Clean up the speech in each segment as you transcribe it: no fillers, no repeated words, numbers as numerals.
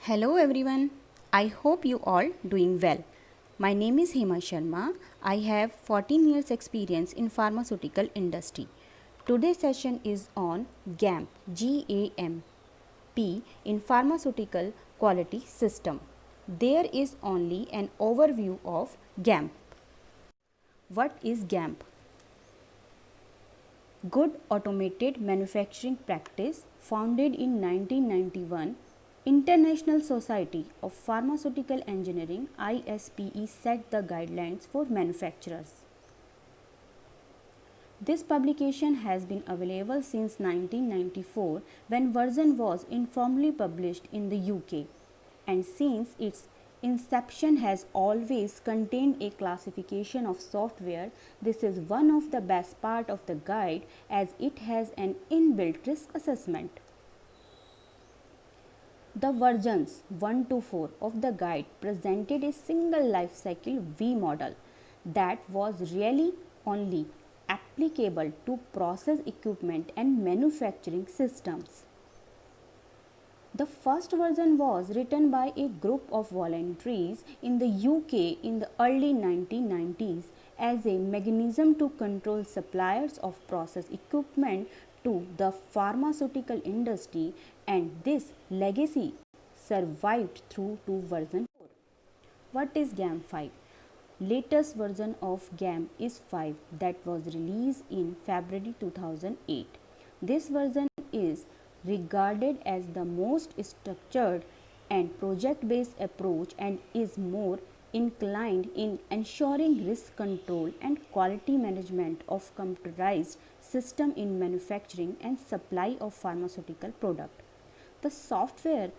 Hello everyone. I hope you all doing well. My name is Hema Sharma. I have 14 years experience in pharmaceutical industry. Today's session is on GAMP in pharmaceutical quality system. There is only an overview of GAMP. What is GAMP? Good Automated Manufacturing Practice, founded in 1991, International Society of Pharmaceutical Engineering ISPE set the guidelines for manufacturers. This publication has been available since 1994 when version was informally published in the UK, and since its inception has always contained a classification of software. This is one of the best part of the guide as it has an inbuilt risk assessment. The versions 1 to 4 of the guide presented a single life cycle V model that was really only applicable to process equipment and manufacturing systems. The first version was written by a group of volunteers in the UK in the early 1990s as a mechanism to control suppliers of process equipment to the pharmaceutical industry, and this legacy survived through to version 4. What is GAM5? Latest version of GAM is 5 that was released in February 2008. This version is regarded as the most structured and project-based approach and is more inclined in ensuring risk control and quality management of computerized system in manufacturing and supply of pharmaceutical product. The software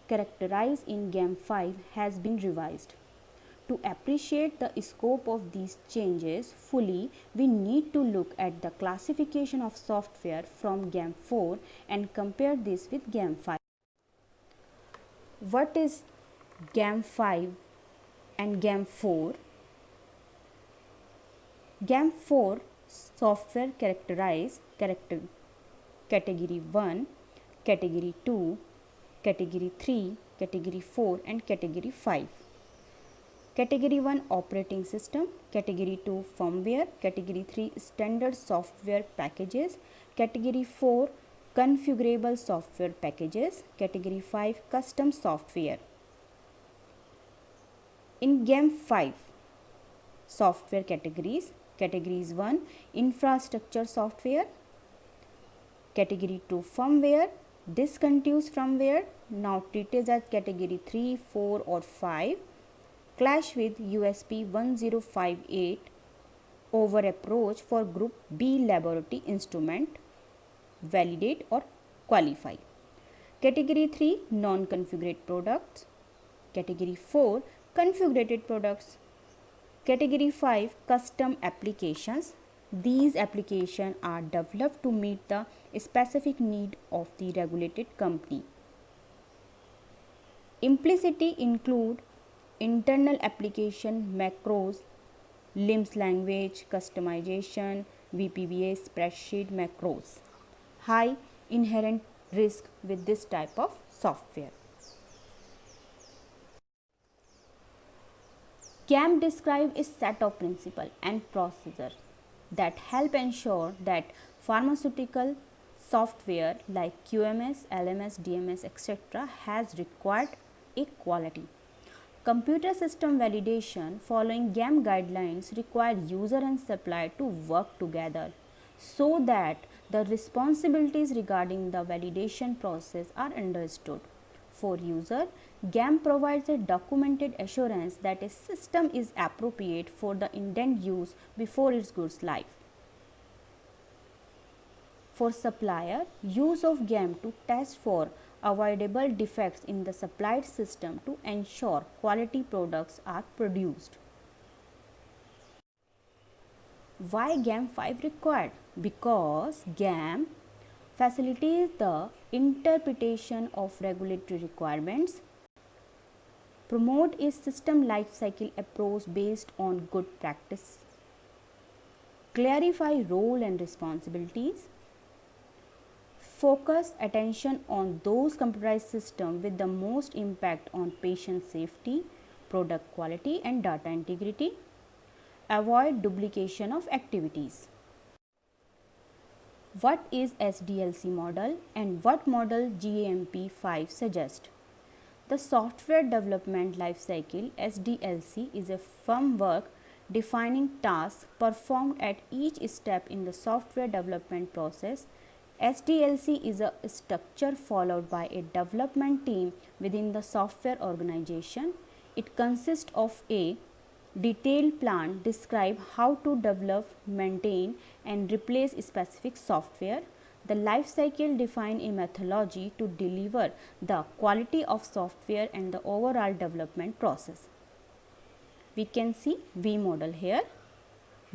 characterized in GAM5 has been revised. To appreciate the scope of these changes fully, we need to look at the classification of software from GAM4 and compare this with GAM5. What is GAM5 and GAM4? GAM4 software category 1, category 2, category 3, category 4 and category 5. Category 1 operating system, category 2 firmware, category 3 standard software packages, category 4 configurable software packages, category 5 custom software. In GAM5 software categories 1 infrastructure software, category 2 firmware, discontinuous firmware now treated as category 3, 4 or 5, clash with USP 1058 over approach for group B laboratory instrument, validate or qualify. Category 3 non-configured products, category 4 configured products, category 5 custom applications. These applications are developed to meet the specific need of the regulated company. Implicitly include internal application macros, LIMS language, customization, VPBA spreadsheet macros. High inherent risk with this type of software. GAMP describes a set of principles and procedures that help ensure that pharmaceutical software like QMS, LMS, DMS, etc. has required a quality. Computer system validation following GAMP guidelines require user and supplier to work together so that the responsibilities regarding the validation process are understood. For user, GAMP provides a documented assurance that a system is appropriate for the intended use before it goes live. For supplier, use of GAMP to test for avoidable defects in the supplied system to ensure quality products are produced. Why GAMP5 required? Because GAMP facilitates the interpretation of regulatory requirements, promote a system life cycle approach based on good practice, clarify role and responsibilities, focus attention on those computerized systems with the most impact on patient safety, product quality and data integrity. Avoid duplication of activities. What is SDLC model and what model GAMP 5 suggests? The Software Development Lifecycle (SDLC) is a framework defining tasks performed at each step in the software development process. SDLC is a structure followed by a development team within the software organization. It consists of a detailed plan describe how to develop, maintain and replace specific software. The life cycle define a methodology to deliver the quality of software and the overall development process. We can see V model here,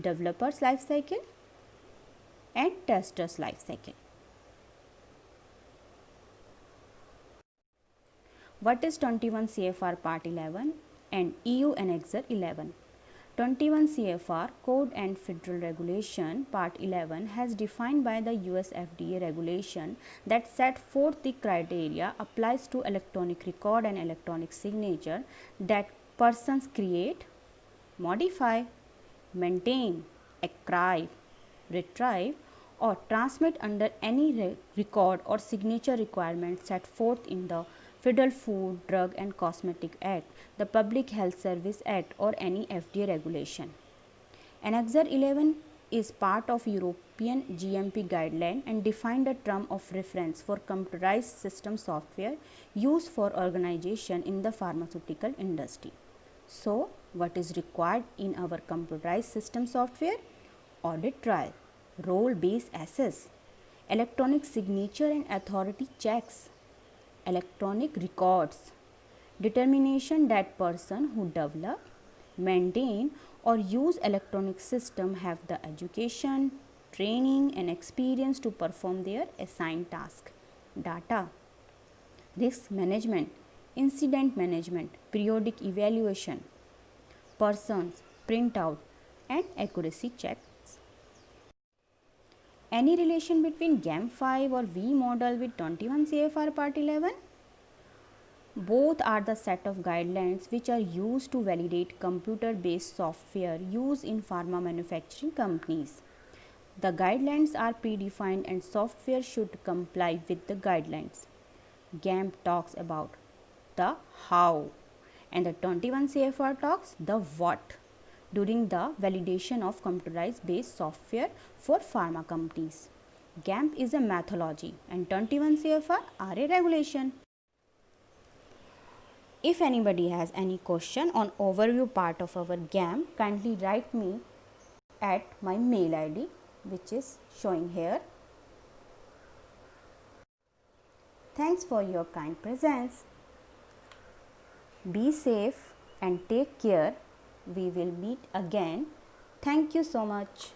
developer's life cycle and tester's life cycle. What is 21 CFR Part 11 and EU Annexure 11? 21 CFR Code and Federal Regulation Part 11 has defined by the US FDA regulation that set forth the criteria applies to electronic record and electronic signature that persons create, modify, maintain, archive, retrieve or transmit under any record or signature requirement set forth in the Federal Food, Drug and Cosmetic Act, the Public Health Service Act or any FDA regulation. Annexure 11 is part of European GMP guideline and define the term of reference for computerized system software used for organization in the pharmaceutical industry. So, what is required in our computerized system software? Audit trail, role-based access, electronic signature and authority checks, electronic records, determination that person who develop, maintain or use electronic system have the education, training and experience to perform their assigned task. Data, risk management, incident management, periodic evaluation, persons, printout and accuracy checks. Any relation between GAMP 5 or V model with 21 CFR Part 11? Both are the set of guidelines which are used to validate computer-based software used in pharma manufacturing companies. The guidelines are predefined and software should comply with the guidelines. GAMP talks about the how and the 21 CFR talks the what during the validation of computerized based software for pharma companies. GAMP is a methodology and 21 CFR are a regulation. If anybody has any question on overview part of our GAMP, kindly write me at my mail ID which is showing here. Thanks for your kind presence. Be safe and take care. We will meet again. Thank you so much.